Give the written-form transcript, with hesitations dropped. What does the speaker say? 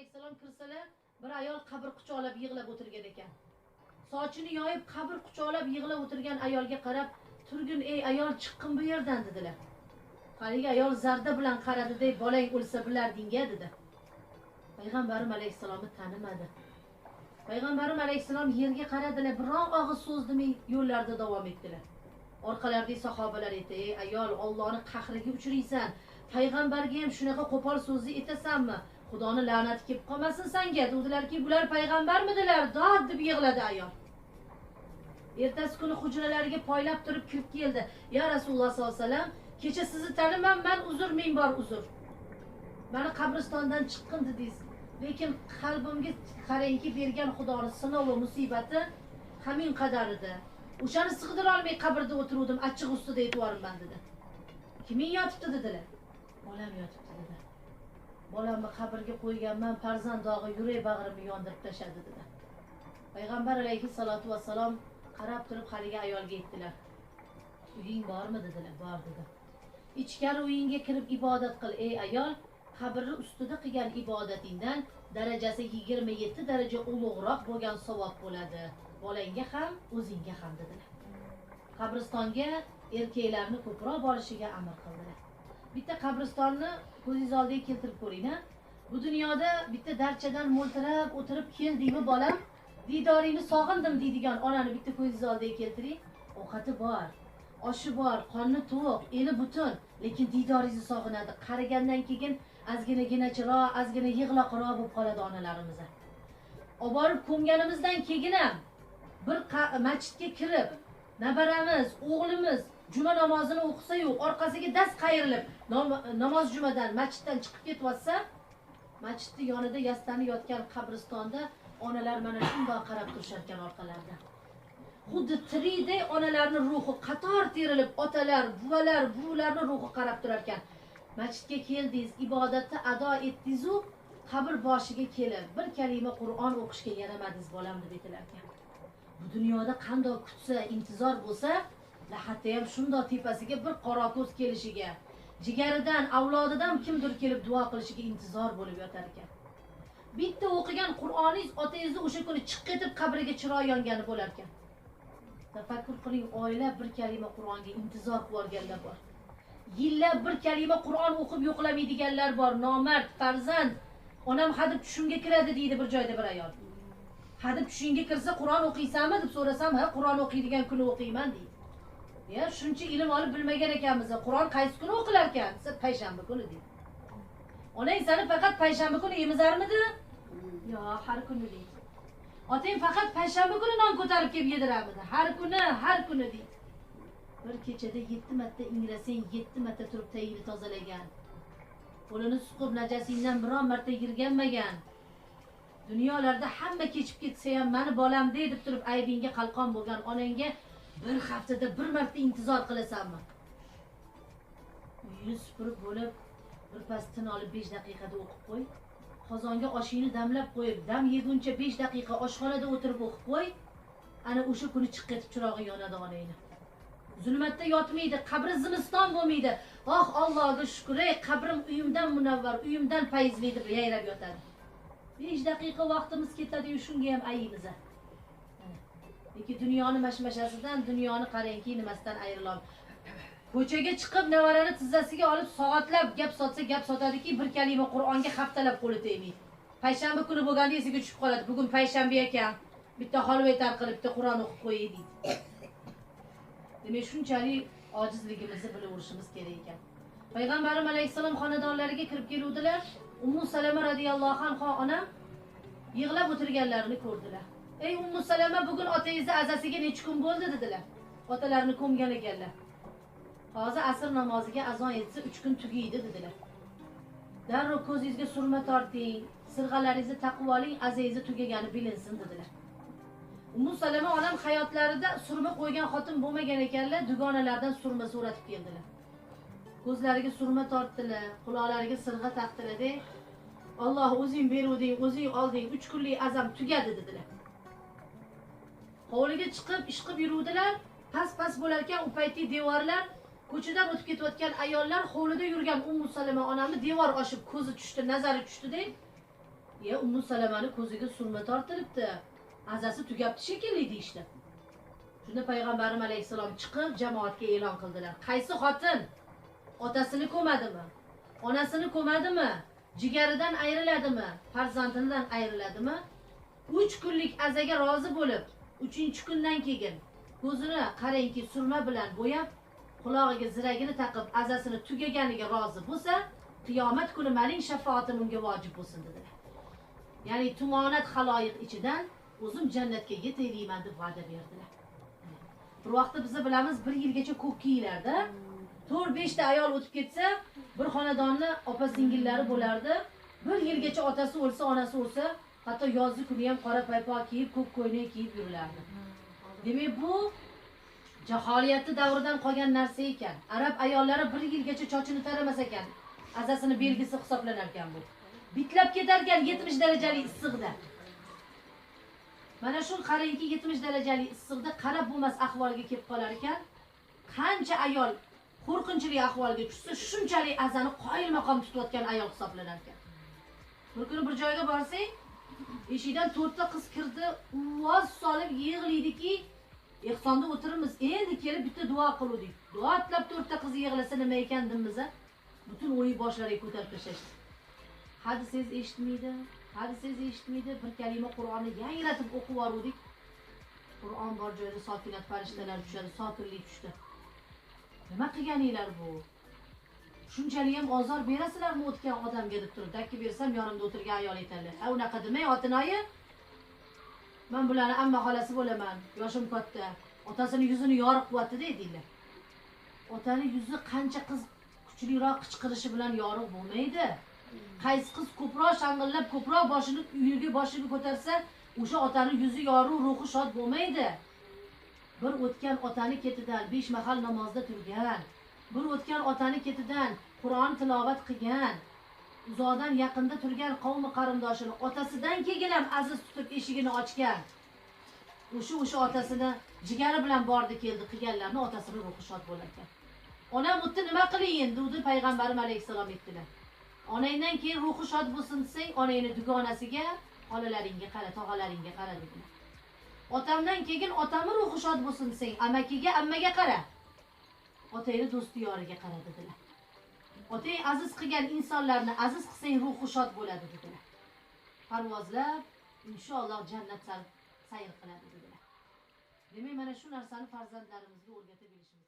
alayhissalom kirsalar, bir ayol qabr quchoqlab yig'lab o'tirgan ekan. Sochini yoyib qabr quchoqlab yig'lab o'tirgan ayolga qarab, "Turgin, ey ayol, chiqqin bu yerdan" dedilar. Haligi ayol zarda bilan qaradi-da, "Bolang o'lsa bilarding-a" dedi. Payg'ambarim alayhissalomni tanimadi. Payg'ambarim alayhissalom yerga qaradilar, biroq og'iz so'z demay yo'llarida davom etdilar. Orqalardagi sahobalar aytdi: "Ey ayol, Allohning qahriga uchraysan. Payg'ambarga ham shunaqa qo'pol so'zni aytasanmi? Xudoni la'nati kelib qolmasin senga." Dedilarki, "Bular payg'ambarmidilar?" dod deb yig'ladi ayol. Ertasi kuni hujralariga poylab turib kirib keldi. "Ya Rasululloh sollallohu alayhi vasallam, kecha sizni taniman, uzr, men bor uzr. Meni qabristondan chiqqin dedingiz. Lekin qalbimga qarangki, bergan Xudoning sinov va musibati hamin qadar edi. O'shani sig'dira olmay qabrda o'tiruvdim, achchiq ustida aytvorimman" dedi. "Kiming yotibdi?" dedilar. "Bolam yotibdi" dedi. "Bolamni qabrga qo'yganman, farzand dog'i yurak bag'rimni yondirib tashladi" dedi. Payg'ambar alayhissalatu vassalom qarab turib haligi ayolga aytdilar: "Uying bormi?" dedilar. "Bor" dedi. "Ichkari uyingga kirib ibodat qil, ey ayol. Qabri ustida qilgan ibodatingdan darajasi 27 daraja ulug'roq bo'lgan savob bo'ladi. Bolangga ham, o'zingga ham" dedilar. Qabristonga erkaklarni ko'proq borishiga amr qildilar. Bitta qabristonni ko'zingiz oldiga keltirib ko'ring-a. Bu dunyoda bitta darchadan mo'ltirab o'tirib keldingmi bolam, didoringni sog'indim deydigan onani bitta ko'zingiz oldiga keltiring. Ovqati bor, oshi bor, qonni to'q, eli butun, lekin didoringizni sog'inadi. Qarigandan keyin azgina-ginachiroq, azgina yig'loqroq bo'lib qoladi onalarimiz. Olib borib ko'mganimizdan keyin ham bir masjidga kirib, nabaramiz, o'g'limiz juma namozini o'qisa-yu, orqasiga dast qayrilib, namoz jumadan masjiddan chiqib ketyapsa, masjidning yonida yastanib yotgan qabristonda onalar mana shunday qarab turishar ekan orqalarida. Xuddi tirikday onalarning ruhi qator terilib, otalar, buvalar, buvilarning ruhi qarab turar ekan. Masjidga keldingiz, ibodatni ado etdingiz-u, qabr boshiga kelib, bir kalima Qur'on o'qishga yaramadingiz bolam deb aytilar ekan. Bu dunyoda qanday kutsa, intizor bo'lsa, lahatda ham shunday tepasiga bir qora ko'z kelishiga, jigaridan, avlodidan kimdir kelib duo qilishiga intizor bo'lib yotar ekan. Bitta o'qigan Qur'oningiz otangizni o'sha kuni chiq etib qabriga chiroq yongani bo'lar ekan. Tafakkur qiling, oila bir kalima Qur'onga intizor qilib olganlar bor. Yillab bir kalima Qur'on o'qib yo'qlamaydiganlar bor. Nomard farzand, onam hadib tushimga kiradi deydi bir joyda bir ayol. Hadib tushingga kirsa Qur'on o'qiysanmi deb so'rasam, "Ha, Qur'on o'qiydigan kuni o'qiyman" deydi. Ya, shuncha ilm olib bilmagan ekanmiz. Qur'on qaysi kuni o'qilar ekan? Siz payshanba kuni deydi. Onang seni faqat payshanba kuni emizarmidi? Yo, har kuni deydi. Otang faqat payshanba kuni non ko'tarib kelib yediramidi? Har kuni deydi. Bir kechada 7 marta ingrasang, 7 marta turib tayini tozalagan. Qo'lini suqib najasingdan biron marta yirganmagan. Dunyolarda hamma kechib ketsa ham meni bolam deb turib aybingga qalqon bo'lgan onangga bir haftada bir marta intizor qilasanmi? Uyini supurib bo'lib, bir pas tin olib 5 daqiqada o'qib qo'y. Qozonga oshingni damlab qo'yib, dam yeguncha 5 daqiqa oshxonada o'tirib o'qib qo'y. Ana o'sha kuni chiqib ketib chirog'i yonadi onangni. Zulmatda yotmaydi, qabri zimiston bo'lmaydi. Oh, Allohga shukr, ey qabrim uyimdan munavvar, uyimdan fayzli deb yayrab yotadi. 5 daqiqa vaqtimiz ketadi-yu, shunga ham ayimiz. Lekin dunyoni mashmashasidan, dunyoni qarangki nimasidan ayrilol. Ko'chaga chiqib nevarani tizzasiga olib soatlab gap sotsa gap sotadiki, bir kalima Qur'onga haftalab qo'li tegmaydi. Payshanba kuni bo'lganda esiga tushib qoladi. Bugun payshanba ekan, bitta holva tarqilib, bitta Qur'on o'qib qo'yay deydi. Demak, shunchalik ojizligimizni bilaverishimiz kerak ekan. Payg'ambarim alayhissalom xonadonlariga kirib keluvdilar. Ummu Salama radhiyallohu anha onam yig'lab o'tirganlarini ko'rdilar. "Ey Ummu Salama, bugun otangizni azasiga necha kun bo'ldi?" dedilar. Otalarini ko'mgan ekanlar. "Hozir asr namoziga azon etsa 3 kun tugaydi" dedilar. "Darrov ko'zingizga surma torting, sirg'alaringizni taqib oling, azangizni tugagani bilinsin" dedilar. Ummu Salama onam hayotlarida surma qo'ygan xotin bo'lmagan ekanlar, dugonalardan surma so'ratib keldilar. Ko'zlariga surma tortdilar, quloqlariga sirg'a taqdilar-da, "Alloh o'zing beruvding, o'zing olding, 3 kunlik azam tugadi" dedilar. Hovliga chiqib, ish qilib yuruvdilar. Pas-pas bo'lar ekan, u paytdagi devorlar, ko'chadan o'tib ketayotgan ayollar hovlida yurgan Ummu Salama onamni devor oshib ko'zi tushdi, nazari tushdi-da. Ya Ummu Salamani ko'ziga surma tortilibdi. Azasi tugabdi shekilli deyishdi. Shunda payg'ambarimiz alayhissalom chiqib jamoatga e'lon qildilar. Qaysi xotin otasini ko'madimi? Onasini ko'madimi? Jigaridan ayriladimi? Farzandidan ayriladimi? 3 kunlik azaga rozi bo'lib, 3-kundan keyin ko'zini qarangki surma bilan bo'yab, qulog'iga ziragini taqib, azasini tugaganiga rozi bo'lsa, qiyomat kuni mening shafaatim unga vojib bo'lsin dedilar. Ya'ni tumonat xaloyiq ichidan o'zim jannatga yetayman deb va'da berdilar. Bir vaqtda biz bilamiz 1 yilgacha ko'p kiylarda 4-5 ta ayol o'tib ketsa, bir xonadonni opa singillari bo'lardi. 1 yilgacha otasi o'lsa, onasi o'lsa, hatto yozgi kuni ham qora paypoq kiyib, ko'k ko'ylak kiyib yurilardi. Demak, bu jaholiyatni davridan qolgan narsa ekan. Arab ayollari 1 yilgacha chochini taramas ekan. Azasini belgisi hisoblanar ekan bu. Bitlab ketar ekan 70 darajali issiqda. Mana shu qarangki 70 darajali issiqda qarab bo'lmas ahvolga kelib qolar ekan. Qancha ayol qo'rqinchli ahvolga tushsa, shunchalik azani qoyil maqom tutayotgan ayol hisoblanar ekan. Bir kuni bir joyga borsang, eshikdan 4 ta qiz kirdi, uvoz solib yig'laydiki, ehsonda o'tirimiz, endi kelib bitta duo qildik. Duo atlab 4 ta qiz yig'lasa nima ekan dimiz-a? Butun o'yi boshlariga ko'tarib tashlashdi. Hadisingiz eshitmaydi, hadisingiz eshitmaydi, bir kalima Qur'onni yangratib o'qib yoruvdik. Qur'on bor joyda sokinat farishtalar tushadi, sokinlik tushdi. Nima qilganinglar bu? Shunchalik ham ozor berasizlarmi o'tgan odamga deb turib, dakki bersam yonimda o'tirgan ayol aytadilar. Ha, unaqa demay, otinoyi. Men bularni amma xolasi bo'laman, yoshim katta. Otasining yuzini yoriq qilyapti deydilar. Otaning yuzi qancha qiz kuchliroq qichqirishi bilan yoriq bo'lmaydi. Qaysi qiz ko'proq shang'illab, ko'proq boshini uyiga boshiga ko'tarsa, o'sha otaning yuzi yorug', ruhi shod bo'lmaydi. Bir o'tgan otani ketidan 5 mahal namozda turgan, bir o'tgan otani ketidan Qur'on tilovat qilgan, uzoqdan yaqinda turgan qavmi qarindoshini otasidan keyin ham aziz tutib eshigini ochgan. O'sha otasini jigari bilan bordi keldi qilganlarni otasini ruhi shod bo'lar ekan. Onam o'tdi nima qiling endi dedi payg'ambarimiz alayhisalom aytdilar. Onangdan keyin ruhi shod bo'lsin desang, onangni dugonasiga, xolalaringga qara, tog'alaringga qara dedilar. Otamdan keyin otamni ruhi shod bo'lsin desang, amakiga, ammaga qara. Otangni do'sti yoriga qara dedilar. Otang aziz qilgan insonlarni aziz qilsang ruhi shod bo'ladi dedilar. Parvozlab inshaalloh jannat sayr qiladi dedilar. Demak, mana shu narsani farzandlarimizga o'rgatib bilishimiz